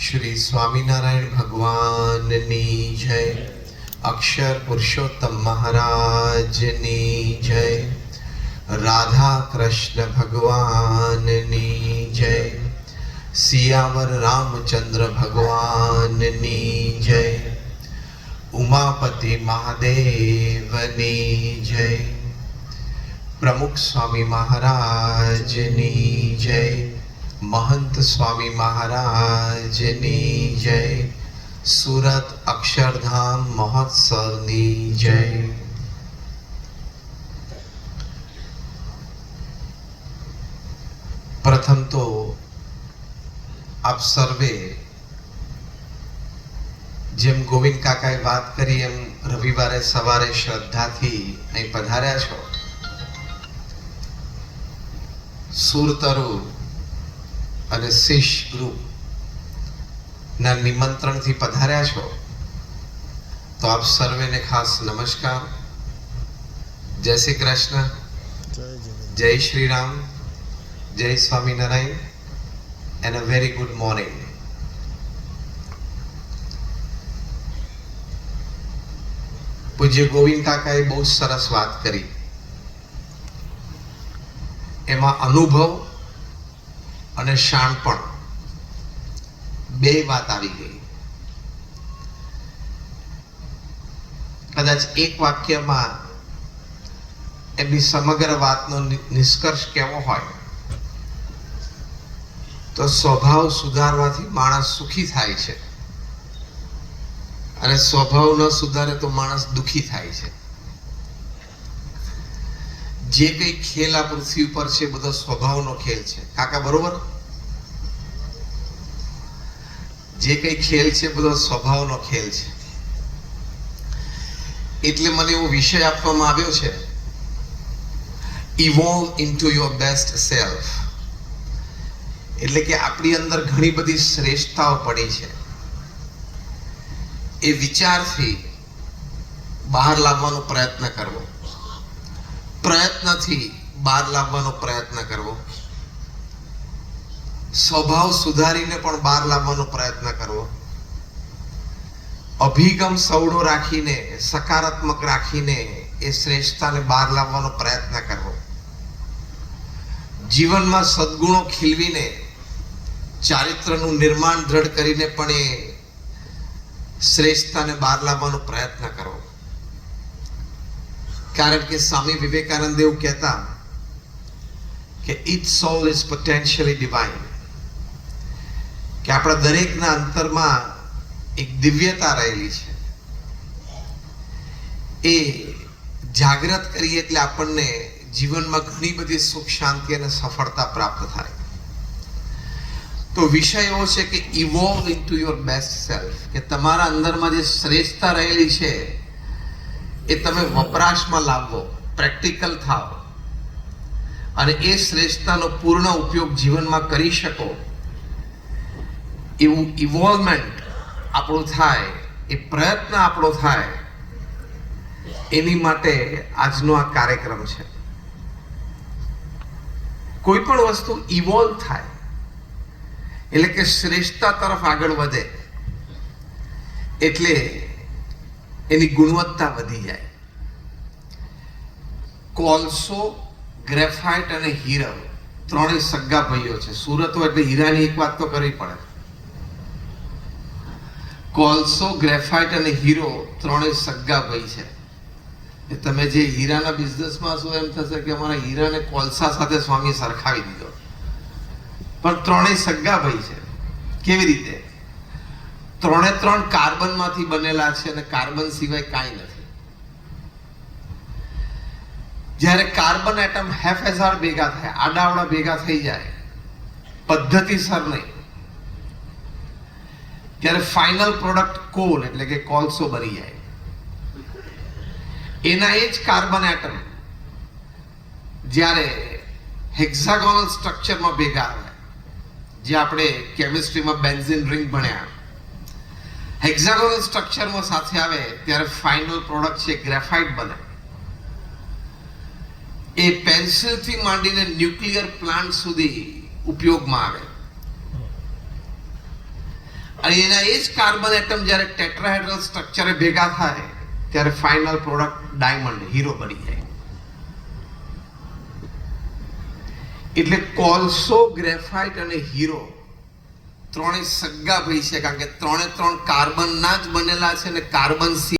श्री स्वामीनारायण भगवाननी जय, अक्षर पुरुषोत्तम महाराजनी जय, राधा कृष्ण भगवाननी जय, सियावर रामचंद्र भगवाननी जय, उमापति महादेवनी जय, प्रमुख स्वामी महाराजनी जय, महंत स्वामी महाराजनी जय, सूरत अक्षरधाम महोत्सवनी जय। प्रथम तो आप सर्वे जेम गोविंद काकाए बात करी एम रविवारे सवारे श्रद्धाथी અહીં પધાર્યા છો। સુરતરુ અને શિશ ગ્રુપ ના નિમંત્રણથી પધાર્યા છો તો આપ સર્વેને ખાસ નમસ્કાર, જય શ્રી કૃષ્ણ, જય શ્રી રામ, જય Swaminarayan and a very good morning. પૂજ્ય ગોવિંદ કાકાએ બહુ સરસ વાત કરી, એમાં અનુભવ અને શાણપણ બે વાત આવી ગઈ। કદાચ એક વાક્યમાં એમની સમગ્ર વાતનો નિષ્કર્ષ કેવો હોય તો સ્વભાવ સુધારવાથી માણસ સુખી થાય છે અને સ્વભાવ ન સુધારે તો માણસ દુખી થાય છે। જે કઈ ખેલ આ પૃથ્વી ઉપર છે બધો સ્વભાવનો ખેલ છે કાકા, બરોબર? જે કઈ ખેલ છે બધો સ્વભાવનો ખેલ છે। એટલે મને એવો વિષય આપવામાં આવ્યો છે, evolve into your best self. એટલે કે આપણી અંદર ઘણી બધી શ્રેષ્ઠતાઓ પડી છે, એ વિચારથી બહાર લાવવાનો પ્રયત્ન કરવો, પ્રયત્નથી બહાર લાવવાનો પ્રયત્ન કરવો, સ્વભાવ સુધારીને પણ બહાર લાવવાનો પ્રયત્ન કરવો, અભિગમ સવડો રાખીને સકારાત્મક રાખીને એ શ્રેષ્ઠતાને બહાર લાવવાનો પ્રયત્ન કરવો, જીવનમાં સદગુણો ખીલવીને ચારિત્રનું નિર્માણ દ્રઢ કરીને પણ એ શ્રેષ્ઠતાને બહાર લાવવાનો પ્રયત્ન કરવો। કારણ કે સ્વામી વિવેકાનંદ એવું કહેતા કે each soul is potentially divine, કે આપણા દરેકના અંતરમાં એક દિવ્યતા રહેલી છે, એ જાગૃત કરીએ એટલે આપણને જીવનમાં ઘણી બધી સુખ શાંતિ અને સફળતા પ્રાપ્ત થાય। તો વિષય એવો છે કે evolve into your best self, કે તમારા અંદરમાં જે શ્રેષ્ઠતા રહેલી છે એ તમે વપરાશમાં લાવો, પ્રેક્ટિકલ થાઓ અને એ શ્રેષ્ઠતાનો પૂર્ણ ઉપયોગ જીવનમાં કરી શકો એવું ઇવોલ્વમેન્ટ આપણું થાય, એ પ્રયત્ન આપણો થાય, એની માટે આજનો આ કાર્યક્રમ છે। કોઈ પણ વસ્તુ ઇવોલ્વ થાય એટલે કે શ્રેષ્ઠતા તરફ આગળ વધે એટલે એની ગુણવત્તા વધી જાય। કોલસો, ગ્રેફાઇટ અને હીરો ત્રણેય સગા ભાઈઓ છે। સુરત હોય એટલે હીરાની એક વાત તો કરવી પડે। કોલસો, ગ્રેફાઇટ અને હીરો ત્રણેય સગા ભાઈ છે। તમે જે હીરાના બિઝનેસમાં છો એમ થશે કે અમારા હીરાને કોલસા સાથે સ્વામી સરખાવી દીધો, પણ ત્રણેય સગા ભાઈ છે। કેવી રીતે? ત્રણે ત્રણ કાર્બનમાંથી બનેલા છે અને કાર્બન સિવાય કાંઈ નથી। જ્યારે કાર્બન એટમ હેફેઝાર ભેગા થાય, આડાવડા ભેગા થઈ જાય પદ્ધતિસર નહીં, ત્યારે ફાઇનલ પ્રોડક્ટ કોલ એટલે કે કોલસો બની જાય। એના એ જ કાર્બન એટમ જ્યારે હેક્સાગોનલ સ્ટ્રક્ચરમાં ભેગા આવે, જે આપણે કેમિસ્ટ્રીમાં બેન્ઝીન રિંગ ભણ્યા, હેક્સાગોનલ સ્ટ્રક્ચરમાં સાથે આવે ત્યારે ફાઇનલ પ્રોડક્ટ છે ગ્રેફાઇટ બને। એ પેન્સિલથી માંડીને ન્યુક્લિયર પ્લાન્ટ સુધી ઉપયોગમાં આવે અને એના એ જ કાર્બન એટમ જ્યારે ટેટ્રાહેડ્રલ સ્ટ્રક્ચરે ભેગા થાય ત્યારે ફાઇનલ પ્રોડક્ટ ડાયમંડ, હીરો બની જાય. એટલે કોલસો, ગ્રેફાઇટ અને હીરો ત્રણેય સગા ભાઈ છે, કારણ કે ત્રણે ત્રણ કાર્બનના જ બનેલા છે, અને કાર્બન